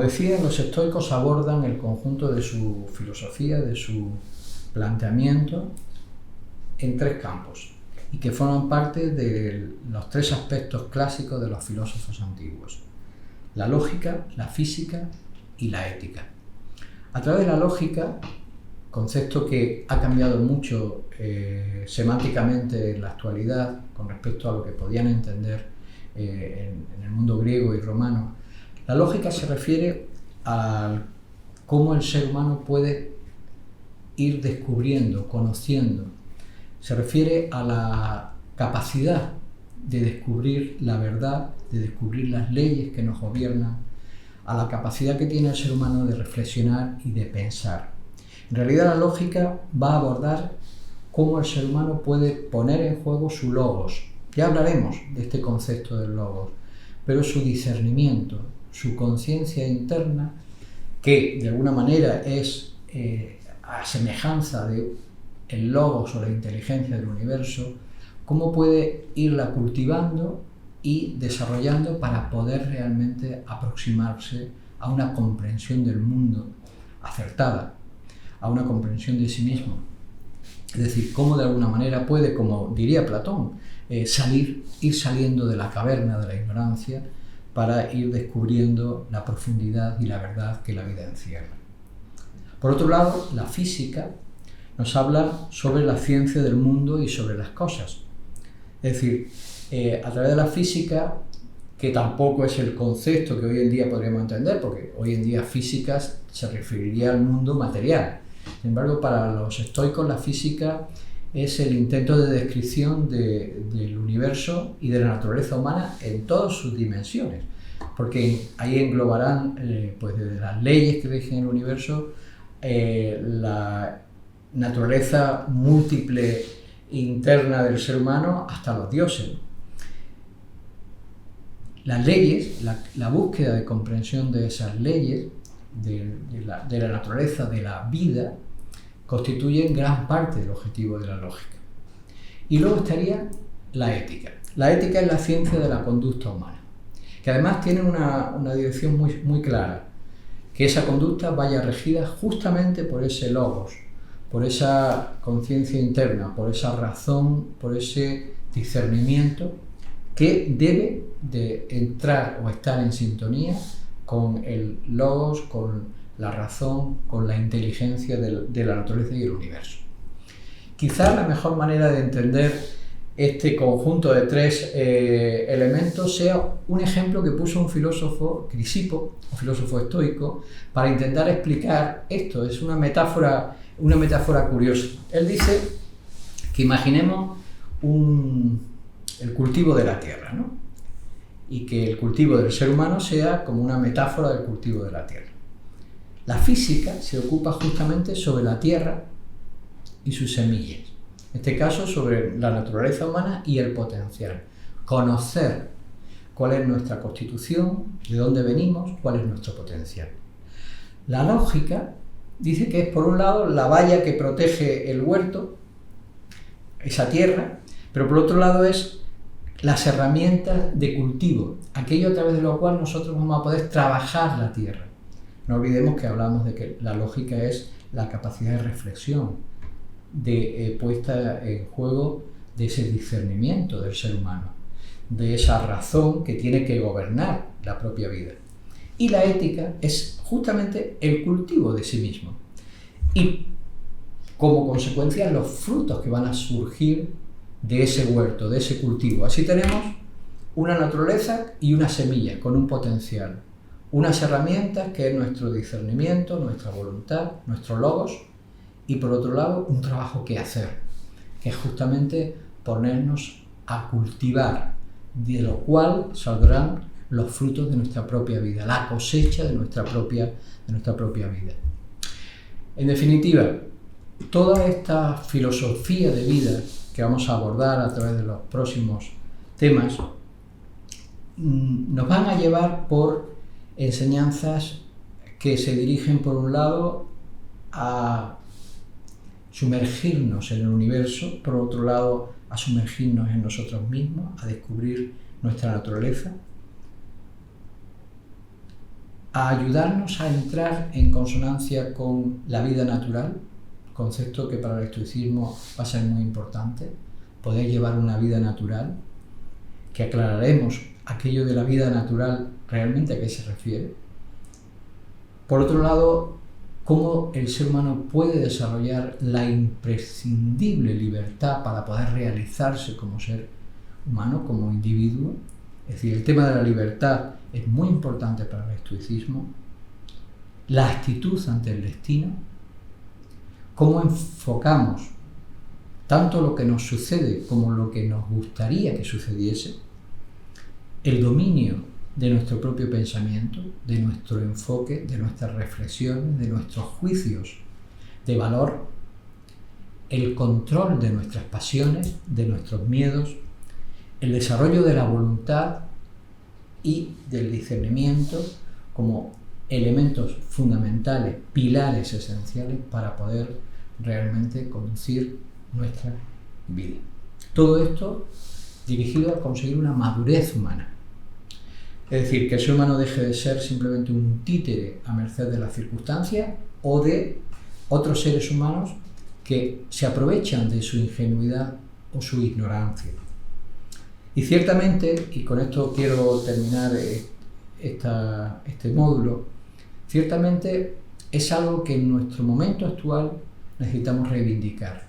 decía, los estoicos abordan el conjunto de su filosofía, de su planteamiento, en tres campos, y que forman parte de los tres aspectos clásicos de los filósofos antiguos: la lógica, la física y la ética. A través de la lógica, concepto que ha cambiado mucho semánticamente en la actualidad con respecto a lo que podían entender en el mundo griego y romano, la lógica se refiere a cómo el ser humano puede ir descubriendo, conociendo. Se refiere a la capacidad de descubrir la verdad, de descubrir las leyes que nos gobiernan, a la capacidad que tiene el ser humano de reflexionar y de pensar. En realidad, la lógica va a abordar cómo el ser humano puede poner en juego su logos. Ya hablaremos de este concepto del logos, pero su discernimiento, su conciencia interna, que de alguna manera es a semejanza de el logos o la inteligencia del universo, cómo puede irla cultivando y desarrollando para poder realmente aproximarse a una comprensión del mundo acertada, a una comprensión de sí mismo. Es decir, cómo de alguna manera puede, como diría Platón, ir saliendo de la caverna de la ignorancia para ir descubriendo la profundidad y la verdad que la vida encierra. Por otro lado, la física nos habla sobre la ciencia del mundo y sobre las cosas. Es decir, a través de la física, que tampoco es el concepto que hoy en día podríamos entender, porque hoy en día física se referiría al mundo material. Sin embargo, para los estoicos la física es el intento de descripción del universo y de la naturaleza humana en todas sus dimensiones, porque ahí englobarán pues desde las leyes que rigen el universo, la naturaleza múltiple interna del ser humano, hasta los dioses. Las leyes, la búsqueda de comprensión de esas leyes, de la naturaleza, de la vida, constituyen gran parte del objetivo de la lógica. Y luego estaría la ética. La ética es la ciencia de la conducta humana, que además tiene una dirección muy clara, que esa conducta vaya regida justamente por ese logos, por esa conciencia interna, por esa razón, por ese discernimiento que debe de entrar o estar en sintonía con el logos, con la razón, con la inteligencia de la naturaleza y el universo. Quizás la mejor manera de entender este conjunto de tres elementos sea un ejemplo que puso un filósofo, Crisipo, un filósofo estoico, para intentar explicar esto. Es una metáfora curiosa. Él dice que imaginemos el cultivo de la tierra, ¿no? Y que el cultivo del ser humano sea como una metáfora del cultivo de la tierra. La física se ocupa justamente sobre la tierra y sus semillas. En este caso, sobre la naturaleza humana y el potencial. Conocer cuál es nuestra constitución, de dónde venimos, cuál es nuestro potencial. La lógica dice que es, por un lado, la valla que protege el huerto, esa tierra, pero por otro lado es las herramientas de cultivo, aquello a través de lo cual nosotros vamos a poder trabajar la tierra. No olvidemos que hablamos de que la lógica es la capacidad de reflexión, de puesta en juego de ese discernimiento del ser humano, de esa razón que tiene que gobernar la propia vida. Y la ética es justamente el cultivo de sí mismo. Y como consecuencia los frutos que van a surgir de ese huerto, de ese cultivo. Así tenemos una naturaleza y una semilla con un potencial. Unas herramientas que es nuestro discernimiento, nuestra voluntad, nuestro logos, y por otro lado un trabajo que hacer, que es justamente ponernos a cultivar, de lo cual saldrán los frutos de nuestra propia vida, la cosecha de nuestra propia vida. En definitiva, toda esta filosofía de vida que vamos a abordar a través de los próximos temas nos van a llevar por enseñanzas que se dirigen, por un lado, a sumergirnos en el universo, por otro lado, a sumergirnos en nosotros mismos, a descubrir nuestra naturaleza. a ayudarnos a entrar en consonancia con la vida natural, concepto que para el estoicismo va a ser muy importante, poder llevar una vida natural, que aclararemos aquello de la vida natural realmente a qué se refiere. Por otro lado, cómo el ser humano puede desarrollar la imprescindible libertad para poder realizarse como ser humano, como individuo. Es decir, el tema de la libertad es muy importante para el estoicismo. La actitud ante el destino, cómo enfocamos tanto lo que nos sucede como lo que nos gustaría que sucediese, el dominio de nuestro propio pensamiento, de nuestro enfoque, de nuestras reflexiones, de nuestros juicios de valor, el control de nuestras pasiones, de nuestros miedos, el desarrollo de la voluntad y del discernimiento como elementos fundamentales, pilares esenciales para poder realmente conducir nuestra vida. Todo esto dirigido a conseguir una madurez humana. Es decir, que el ser humano deje de ser simplemente un títere a merced de las circunstancias o de otros seres humanos que se aprovechan de su ingenuidad o su ignorancia. Y ciertamente, y con esto quiero terminar este módulo, ciertamente es algo que en nuestro momento actual necesitamos reivindicar.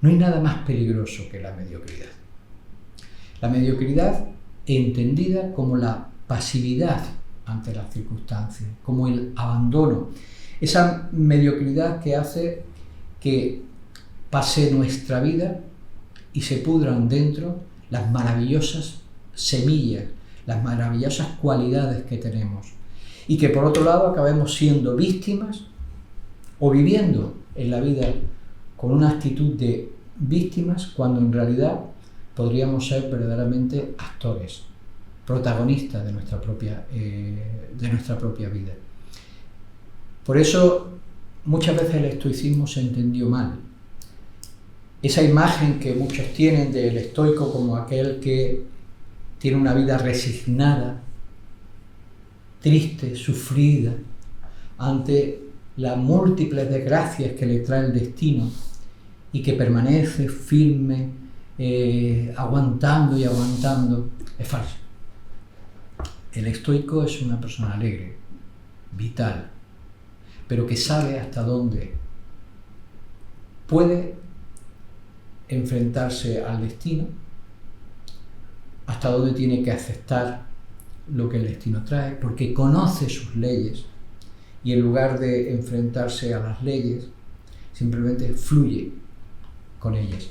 No hay nada más peligroso que la mediocridad. La mediocridad entendida como la pasividad ante las circunstancias, como el abandono. Esa mediocridad que hace que pase nuestra vida y se pudran dentro las maravillosas semillas, las maravillosas cualidades que tenemos. Y que por otro lado acabemos siendo víctimas o viviendo en la vida con una actitud de víctimas cuando en realidad podríamos ser verdaderamente actores, protagonistas de nuestra propia vida. Por eso muchas veces el estoicismo se entendió mal. Esa imagen que muchos tienen del estoico como aquel que tiene una vida resignada, triste, sufrida, ante las múltiples desgracias que le trae el destino y que permanece firme, aguantando y aguantando, es falso. El estoico es una persona alegre, vital, pero que sabe hasta dónde puede enfrentarse al destino, hasta dónde tiene que aceptar lo que el destino trae, porque conoce sus leyes y en lugar de enfrentarse a las leyes, simplemente fluye con ellas.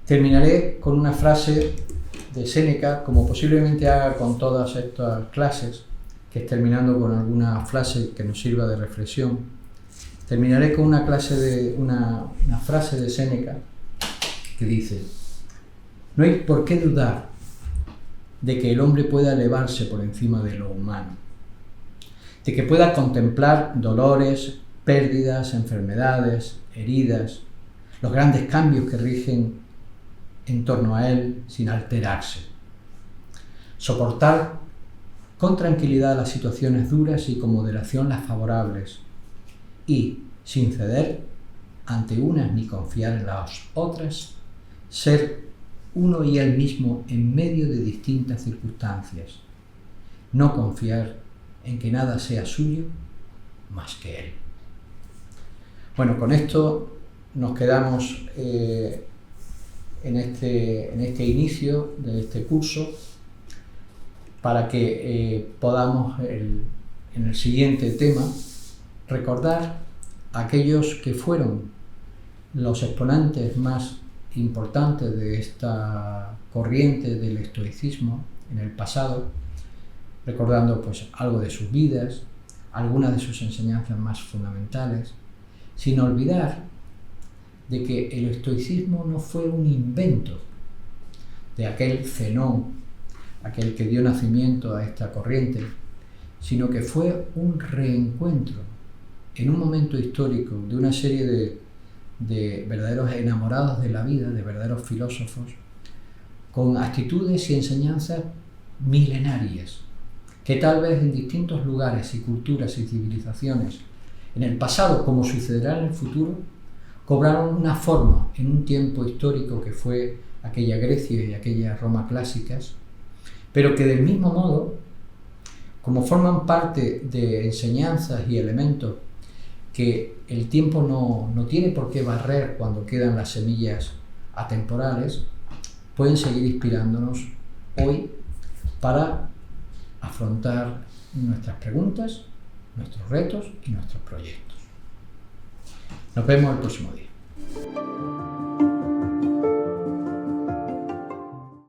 Terminaré con una frase de Séneca, como posiblemente haga con todas estas clases, que es terminando con alguna frase que nos sirva de reflexión. Terminaré con una frase de Séneca que dice: no hay por qué dudar de que el hombre pueda elevarse por encima de lo humano, de que pueda contemplar dolores, pérdidas, enfermedades, heridas, los grandes cambios que rigen en torno a él sin alterarse. Soportar con tranquilidad las situaciones duras y con moderación las favorables y, sin ceder ante unas ni confiar en las otras, ser uno y él mismo en medio de distintas circunstancias. No confiar en que nada sea suyo más que él. Bueno, con esto nos quedamos en este inicio de este curso para que podamos en el siguiente tema recordar a aquellos que fueron los exponentes más importantes de esta corriente del estoicismo en el pasado, recordando pues algo de sus vidas, algunas de sus enseñanzas más fundamentales, sin olvidar de que el estoicismo no fue un invento de aquel Zenón, aquel que dio nacimiento a esta corriente, sino que fue un reencuentro en un momento histórico de una serie de verdaderos enamorados de la vida, de verdaderos filósofos, con actitudes y enseñanzas milenarias, que tal vez en distintos lugares y culturas y civilizaciones, en el pasado como sucederá en el futuro, cobraron una forma en un tiempo histórico que fue aquella Grecia y aquella Roma clásicas, pero que del mismo modo, como forman parte de enseñanzas y elementos que el tiempo no tiene por qué barrer cuando quedan las semillas atemporales, pueden seguir inspirándonos hoy para afrontar nuestras preguntas, nuestros retos y nuestros proyectos. Nos vemos el próximo día.